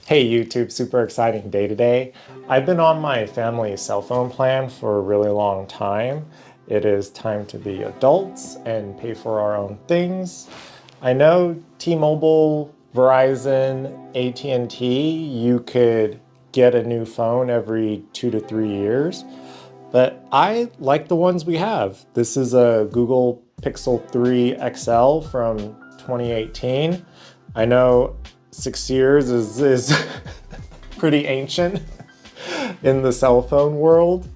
Hey YouTube, super exciting day today. I've been on my family cell phone plan for a really long time. It is time to be adults and pay for our own things. I know T-Mobile, Verizon, AT&T, you could get a new phone every 2 to 3 years, but I like the ones we have. This is a Google Pixel 3 XL from 2018. I know 6 years is pretty ancient in the cell phone world.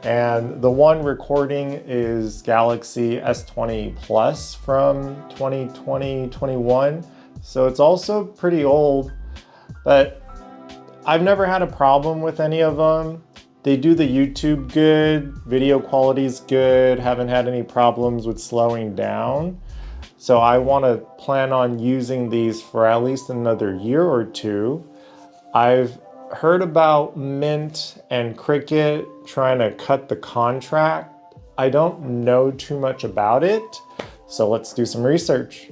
And the one recording is Galaxy S20 Plus from 2020-21. So it's also pretty old, but I've never had a problem with any of them. They do the YouTube good, video quality's good, haven't had any problems with slowing down. So I want to plan on using these for at least another year or two. I've heard about Mint and Cricket trying to cut the contract. I don't know too much about it, so let's do some research.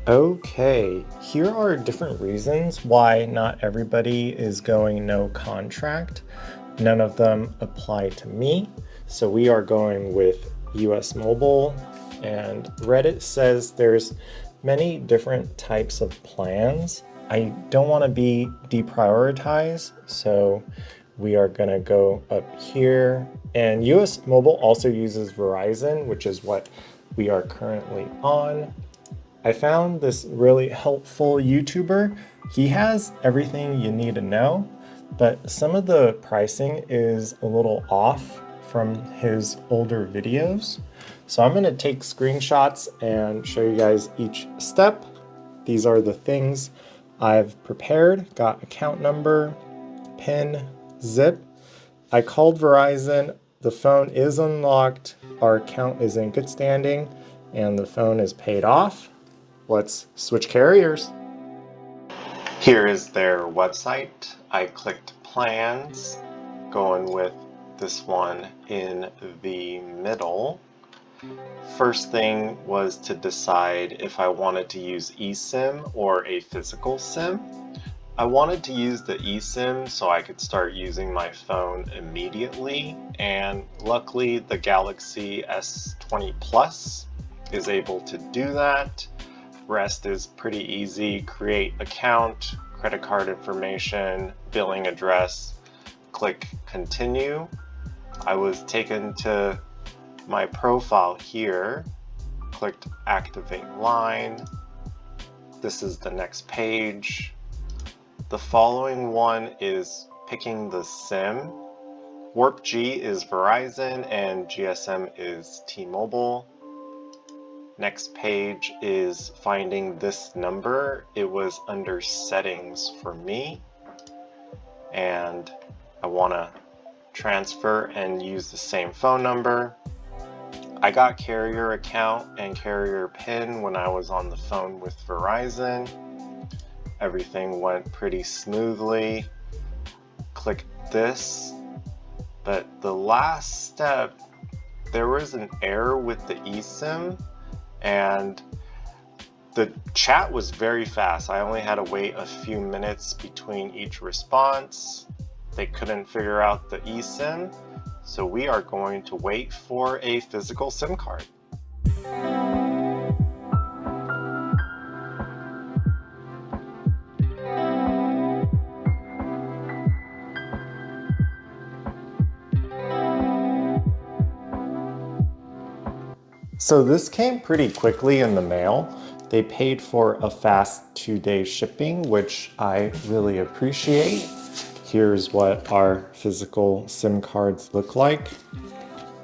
Okay, here are different reasons why not everybody is going no contract. None of them apply to me. So we are going with US Mobile, and Reddit says there's many different types of plans. I don't want to be deprioritized, so we are going to go up here. And US Mobile also uses Verizon, which is what we are currently on. I found this really helpful YouTuber. He has everything you need to know, but some of the pricing is a little off from his older videos. So I'm going to take screenshots and show you guys each step. These are the things I've prepared. Got account number, PIN, zip. I called Verizon. The phone is unlocked. Our account is in good standing and the phone is paid off. Let's switch carriers. Here is their website. I clicked plans, going with this one in the middle. First thing was to decide if I wanted to use eSIM or a physical SIM. I wanted to use the eSIM so I could start using my phone immediately, and luckily the Galaxy S20 Plus is able to do that. Rest is pretty easy. Create account, credit card information, billing address, click continue. I was taken to my profile here, clicked activate line. This is the next page. The following one is picking the SIM. Warp G is Verizon and GSM is T-Mobile. Next page is finding this number. It was under settings for me, and I want to transfer and use the same phone number. I got carrier account and carrier PIN when I was on the phone with Verizon. Everything went pretty smoothly. Click this, but the last step, there was an error with the eSIM. And the chat was very fast. I only had to wait a few minutes between each response. They couldn't figure out the eSIM, so we are going to wait for a physical SIM card. So this came pretty quickly in the mail. They paid for a fast 2-day shipping, which I really appreciate. Here's what our physical SIM cards look like.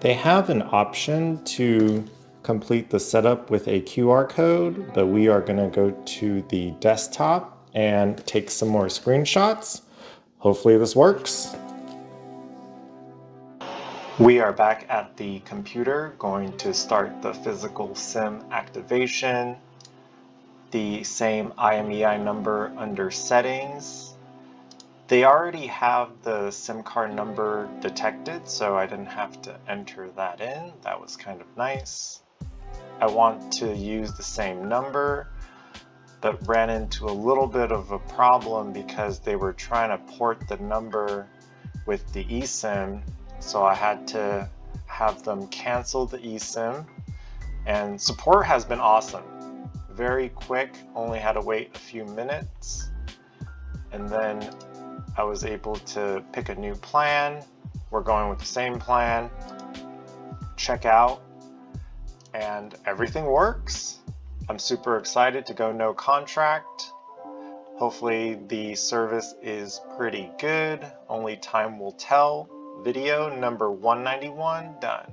They have an option to complete the setup with a QR code, but we are gonna go to the desktop and take some more screenshots. Hopefully this works. We are back at the computer, going to start the physical SIM activation. The same IMEI number under settings. They already have the SIM card number detected, so I didn't have to enter that in. That was kind of nice. I want to use the same number, but ran into a little bit of a problem because they were trying to port the number with the eSIM, so I had to have them cancel the eSIM. And support has been awesome. Very quick, only had to wait a few minutes, and then I was able to pick a new plan. We're going with the same plan, check out, and everything works. I'm super excited to go no contract. Hopefully the service is pretty good. Only time will tell. Video number 191 done.